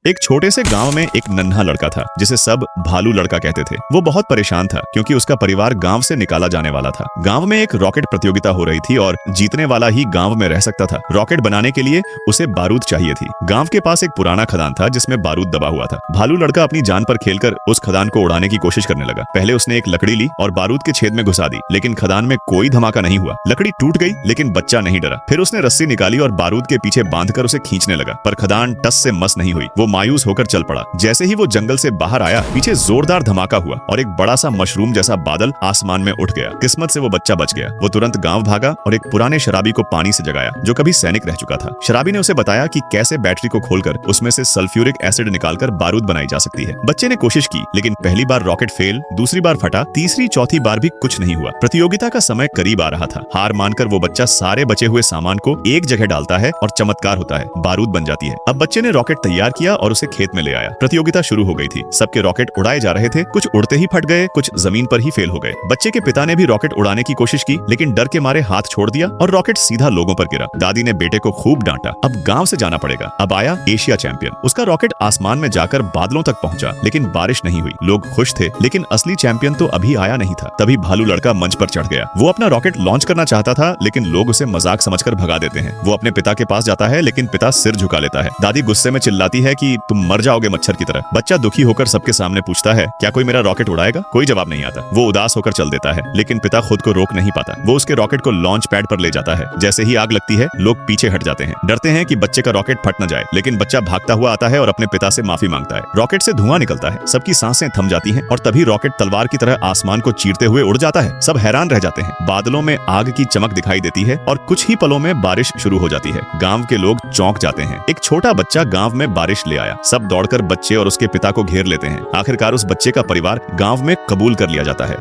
एक छोटे से गांव में एक नन्हा लड़का था जिसे सब भालू लड़का कहते थे। वो बहुत परेशान था क्योंकि उसका परिवार गांव से निकाला जाने वाला था। गांव में एक रॉकेट प्रतियोगिता हो रही थी और जीतने वाला ही गांव में रह सकता था। रॉकेट बनाने के लिए उसे बारूद चाहिए थी। गांव के पास एक पुराना खदान था जिसमें बारूद दबा हुआ था। भालू लड़का अपनी जान पर खेलकर उस खदान को उड़ाने की कोशिश करने लगा। पहले उसने एक लकड़ी ली और बारूद के छेद में घुसा दी, लेकिन खदान में कोई धमाका नहीं हुआ। लकड़ी टूट गई लेकिन बच्चा नहीं डरा। फिर उसने रस्सी निकाली और बारूद के पीछे बांधकर उसे खींचने लगा, पर खदान टस से मस नहीं हुई। वो मायूस होकर चल पड़ा। जैसे ही वो जंगल से बाहर आया, पीछे जोरदार धमाका हुआ और एक बड़ा सा मशरूम जैसा बादल आसमान में उठ गया। किस्मत से वो बच्चा बच गया। वो तुरंत गांव भागा और एक पुराने शराबी को पानी से जगाया जो कभी सैनिक रह चुका था। शराबी ने उसे बताया कि कैसे बैटरी को खोलकर उसमें से सल्फ्यूरिक एसिड निकालकर बारूद बनाई जा सकती है। बच्चे ने कोशिश की, लेकिन पहली बार रॉकेट फेल, दूसरी बार फटा, तीसरी चौथी बार भी कुछ नहीं हुआ। प्रतियोगिता का समय करीब आ रहा था। हार मानकर वो बच्चा सारे बचे हुए सामान को एक जगह डालता है और चमत्कार होता है, बारूद बन जाती है। अब बच्चे ने रॉकेट तैयार किया और उसे खेत में ले आया। प्रतियोगिता शुरू हो गई थी। सबके रॉकेट उड़ाए जा रहे थे। कुछ उड़ते ही फट गए, कुछ जमीन पर ही फेल हो गए। बच्चे के पिता ने भी रॉकेट उड़ाने की कोशिश की, लेकिन डर के मारे हाथ छोड़ दिया और रॉकेट सीधा लोगों पर गिरा। दादी ने बेटे को खूब डांटा। अब गांव से जाना पड़ेगा। अब आया एशिया चैंपियन। उसका रॉकेट आसमान में जाकर बादलों तक पहुंचा, लेकिन बारिश नहीं हुई। लोग खुश थे, लेकिन असली चैंपियन तो अभी आया नहीं था। तभी भालू लड़का मंच पर चढ़ गया। वो अपना रॉकेट लॉन्च करना चाहता था, लेकिन लोग उसे मजाक समझकर भगा देते हैं। वो अपने पिता के पास जाता है, लेकिन पिता सिर झुका लेता है। दादी गुस्से में चिल्लाती है कि तुम मर जाओगे मच्छर की तरह। बच्चा दुखी होकर सबके सामने पूछता है, क्या कोई मेरा रॉकेट उड़ाएगा? कोई जवाब नहीं आता। वो उदास होकर चल देता है, लेकिन पिता खुद को रोक नहीं पाता। वो उसके रॉकेट को लॉन्च पैड पर ले जाता है। जैसे ही आग लगती है, लोग पीछे हट जाते हैं, डरते हैं कि बच्चे का रॉकेट फट न जाए। लेकिन बच्चा भागता हुआ आता है और अपने पिता से माफी मांगता है। रॉकेट से धुआं निकलता है, सबकी सांसें थम जाती हैं और तभी रॉकेट तलवार की तरह आसमान को चीरते हुए उड़ जाता है। सब हैरान रह जाते हैं। बादलों में आग की चमक दिखाई देती है और कुछ ही पलों में बारिश शुरू हो जाती है। गांव के लोग चौंक जाते हैं। एक छोटा बच्चा गांव में बारिश ले आया। सब दौड़कर बच्चे और उसके पिता को घेर लेते हैं। आखिरकार उस बच्चे का परिवार गांव में कबूल कर लिया जाता है।